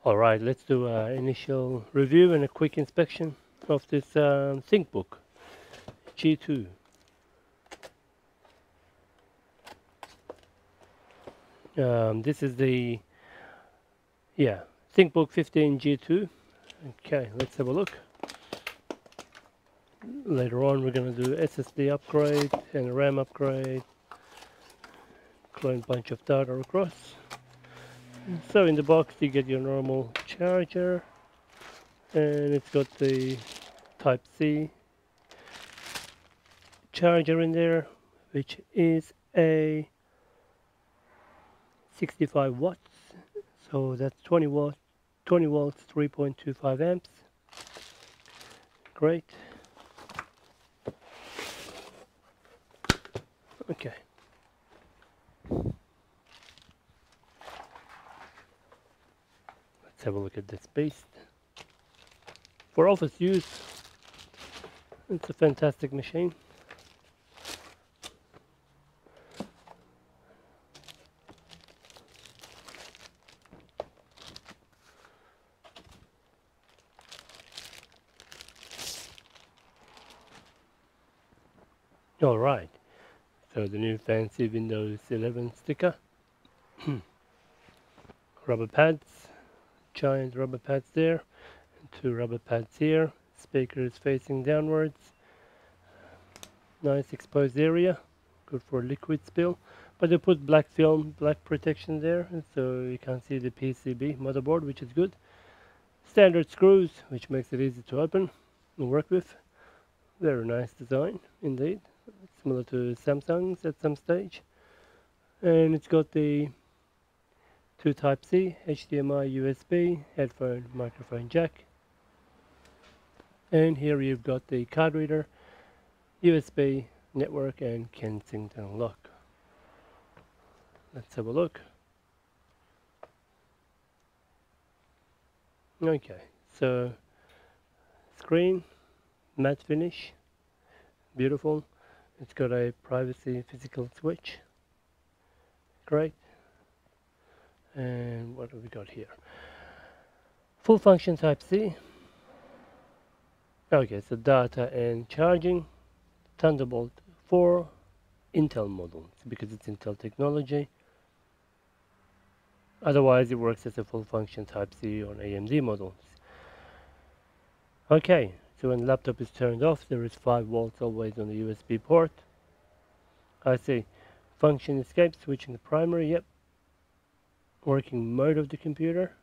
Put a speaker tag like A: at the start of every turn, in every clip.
A: Alright, let's do an initial review and a quick inspection of this ThinkBook G2. This is the ThinkBook 15 G2. Okay, let's have a look. Later on we're going to do SSD upgrade and RAM upgrade, clone bunch of data across. So in the box you get your normal charger, and it's got the Type C charger in there, which is a 65 watts, so that's 20 volts 3.25 amps. Great. Okay, let's have a look at this beast. For office use, it's a fantastic machine. Alright, so the new fancy Windows 11 sticker. Rubber pads, giant rubber pads there, and 2 rubber pads here. Speakers facing downwards. Nice exposed area, good for liquid spill. But they put black film, black protection there, so you can't see the PCB motherboard, which is good. Standard screws, which makes it easy to open and work with. Very nice design indeed, similar to Samsung's at some stage. And it's got the 2 Type C, HDMI, USB, headphone, microphone jack. And here you've got the card reader, USB, network, and Kensington lock. Let's have a look. Okay, so screen, matte finish, beautiful. It's got a privacy physical switch. Great. And what have we got here? Full function Type C. Okay, so data and charging. Thunderbolt 4 Intel model, because it's Intel technology. Otherwise it works as a full function Type C on AMD models. Okay, so when the laptop is turned off, there is 5 volts always on the USB port. I see. Function escape, switching the primary, yep. Working mode of the computer.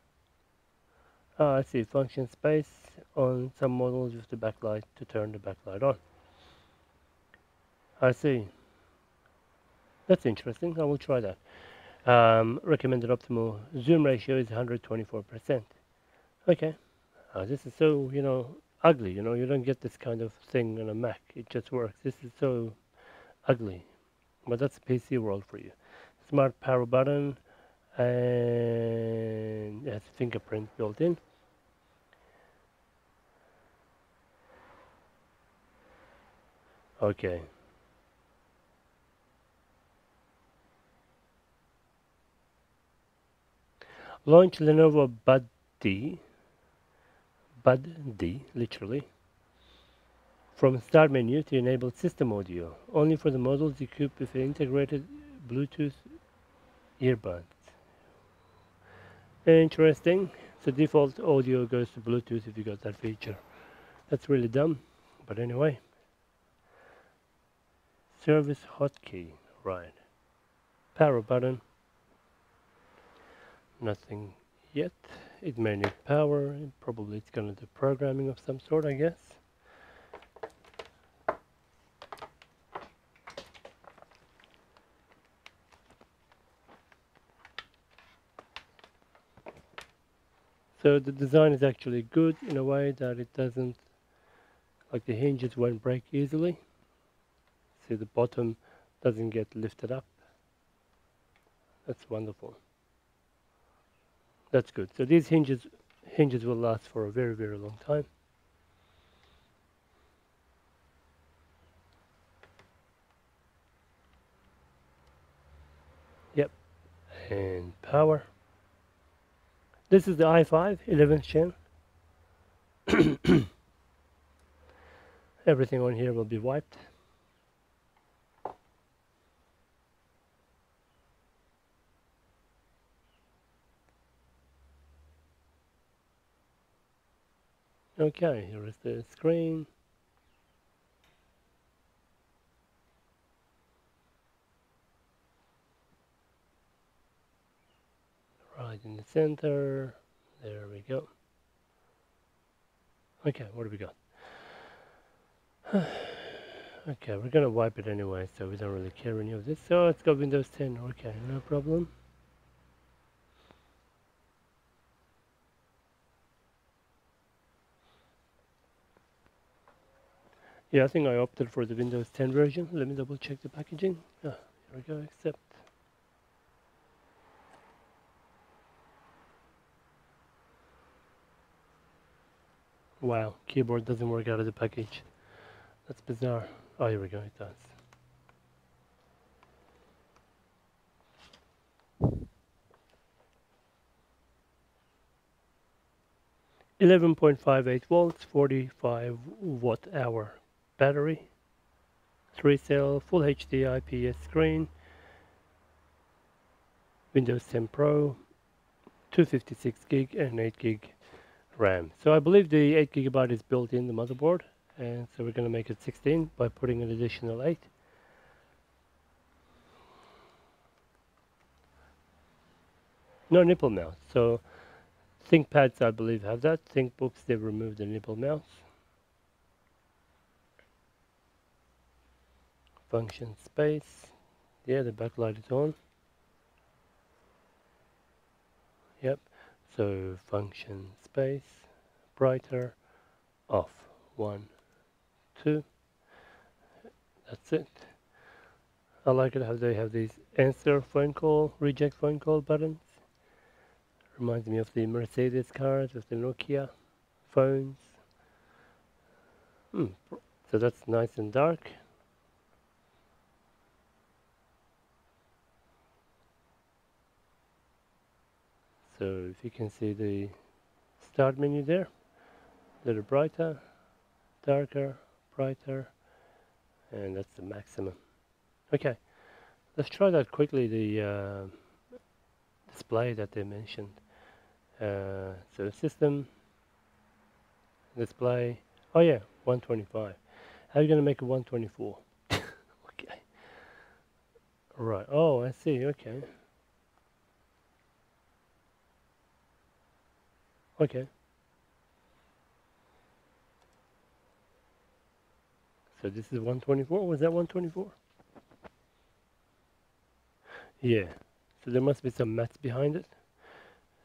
A: I see. Function space on some models with the backlight to turn the backlight on. I see. That's interesting. I will try that. Recommended optimal zoom ratio is 124%. Okay. This is so, ugly. You don't get this kind of thing on a Mac. It just works. This is so ugly. But that's PC world for you. Smart power button, and it has fingerprint built in. Okay. Launch Lenovo Buddy, literally, from start menu to enable system audio, only for the models equipped with integrated Bluetooth earbuds. Interesting. So default audio goes to Bluetooth if you got that feature. That's really dumb, but anyway. Service hotkey, right. Power button. Nothing yet. It may need power. Probably it's gonna do programming of some sort, I guess. So the design is actually good in a way that it doesn't, like the hinges won't break easily. See, the bottom doesn't get lifted up. That's wonderful. That's good. So these hinges will last for a very, very long time. Yep. And power. This is the i5 11th gen. Everything on here will be wiped. Okay, here is the screen. Right in the center. There we go. Okay, what do we got? Okay, we're gonna wipe it anyway, so we don't really care any of this. So let's go Windows 10. Okay, no problem. Yeah, I think I opted for the Windows 10 version. Let me double check the packaging. Ah, here we go, accept. Wow, keyboard doesn't work out of the package. That's bizarre. Oh, here we go, it does. .58 volts, 45 watt hour battery, 3-cell, full HD IPS screen, Windows 10 Pro, 256 gig and 8 gig RAM. So I believe the 8 gigabyte is built in the motherboard, and so we're going to make it 16 by putting an additional 8. No nipple mouse. So ThinkPads, I believe, have that. ThinkBooks, they've removed the nipple mouse. Function space. Yeah, the backlight is on. Yep. So function space, brighter, off. 1, 2. That's it. I like it how they have these answer phone call, reject phone call buttons. Reminds me of the Mercedes cars with the Nokia phones. So that's nice and dark. So if you can see the start menu there, a little brighter, darker, brighter, and that's the maximum. Okay, let's try that quickly, the display that they mentioned. So system, display, oh yeah, 125. How are you going to make it 124? Okay. Right, oh, I see, okay. Okay. So this is 124, was that 124? Yeah, so there must be some maths behind it.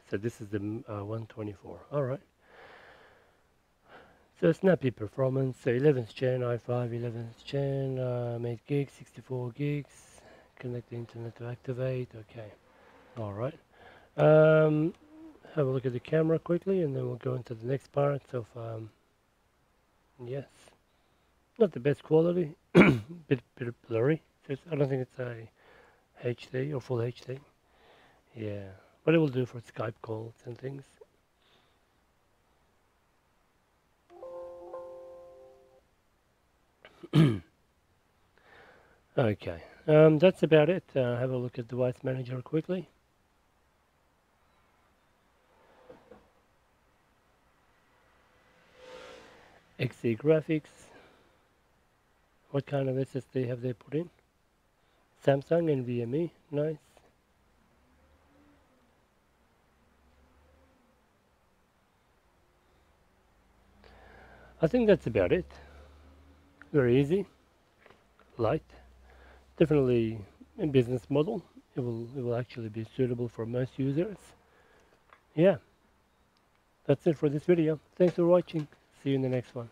A: So this is the 124, alright. So snappy performance, so 11th gen, i5 11th gen, 8 gigs, 64 gigs, connect the internet to activate, okay, alright. Have a look at the camera quickly and then we'll go into the next part of, yes, not the best quality, bit blurry, so I don't think it's a HD or full HD, yeah, but it will do for Skype calls and things. Okay, that's about it. Have a look at Device Manager quickly. XE graphics. What kind of SSD have they put in? Samsung NVMe, nice. I think that's about it. Very easy, light. Definitely a business model. It will actually be suitable for most users. Yeah, that's it for this video. Thanks for watching. See you in the next one.